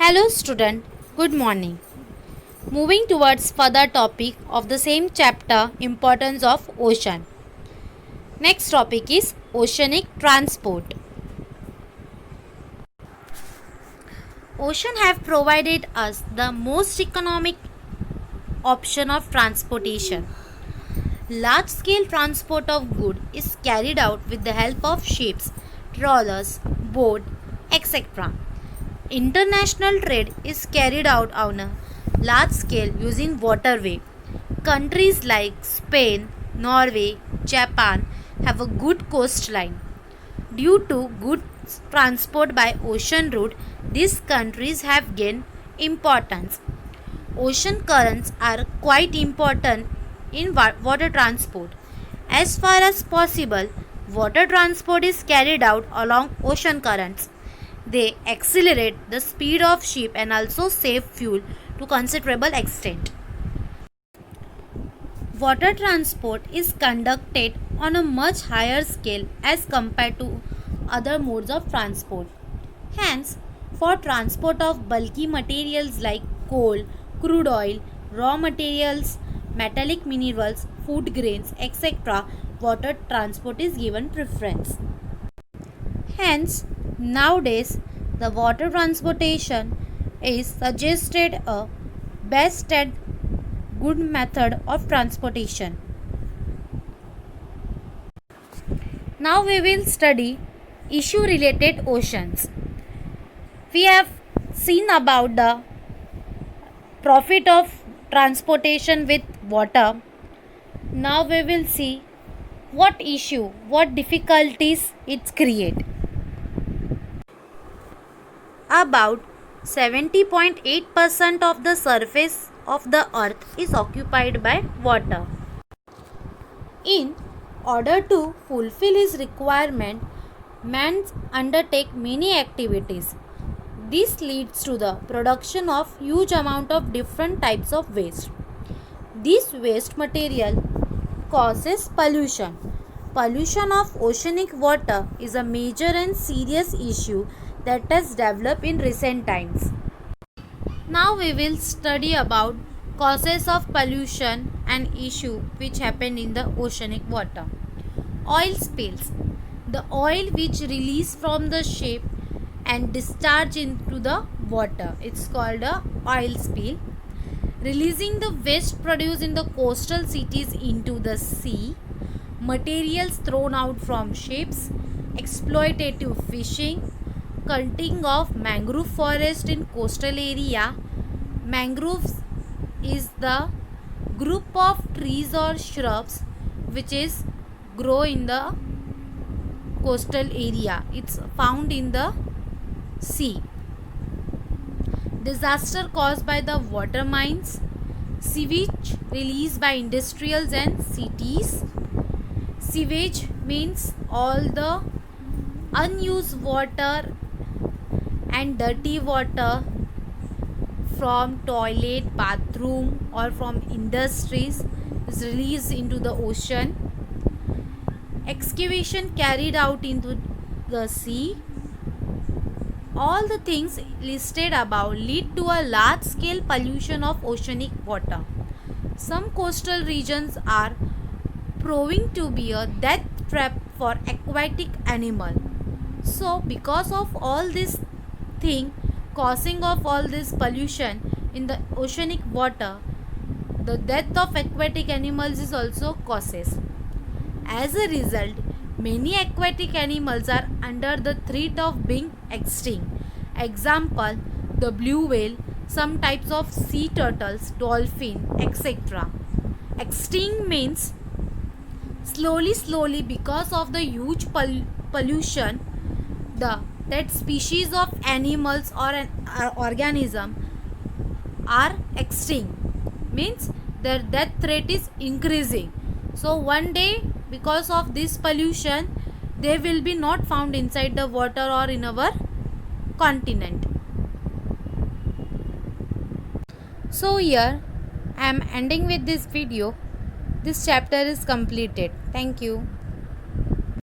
Hello student, good morning. Moving towards further topic of the same chapter, importance of ocean. Next topic is oceanic transport. Ocean have provided us the most economic option of transportation. Large scale transport of goods is carried out with the help of ships, trawlers, boat, etc. International trade is carried out on a large scale using waterway. Countries like Spain, Norway, Japan have a good coastline. Due to goods transport by ocean route, these countries have gained importance. Ocean currents are quite important in water transport. As far as possible, water transport is carried out along ocean currents. They accelerate the speed of ship and also save fuel to considerable extent. Water transport is conducted on a much higher scale as compared to other modes of transport. Hence, for transport of bulky materials like coal, crude oil, raw materials, metallic minerals, food grains, etc., water transport is given preference. Hence, nowadays, the water transportation is suggested a best and good method of transportation. Now we will study issue related oceans. We have seen about the profit of transportation with water. Now we will see what difficulties it create. About 70.8% of the surface of the earth is occupied by water. In order to fulfill his requirement, man undertake many activities. This leads to the production of huge amount of different types of waste. This waste material causes pollution. Pollution of oceanic water is a major and serious issue that has developed in recent times. Now we will study about causes of pollution and issue which happen in the oceanic water. Oil spills. The oil which release from the ship and discharge into the water. It's called a oil spill. Releasing the waste produced in the coastal cities into the sea. Materials thrown out from ships. Exploitative fishing. Cutting of mangrove forest in coastal area. Mangroves is the group of trees or shrubs which is grow in the coastal area. It's found in the sea. Disaster caused by the water mines. Sewage released by industrials and cities. Sewage means all the unused water and dirty water from toilet, bathroom or from industries is released into the ocean. Excavation carried out into the sea. All the things listed above lead to a large scale pollution of oceanic water. Some coastal regions are proving to be a death trap for aquatic animal. So because of all this thing causing of all this pollution in the oceanic water, the death of aquatic animals is also causes. As a result, many aquatic animals are under the threat of being extinct. Example, the blue whale, some types of sea turtles, dolphin, etc. Extinct means slowly because of the huge pollution, that species of animals or an organism are extinct, means their death rate is increasing. So one day, because of this pollution, they will be not found inside the water or in our continent. So here I am ending with this video. This chapter is completed. Thank you.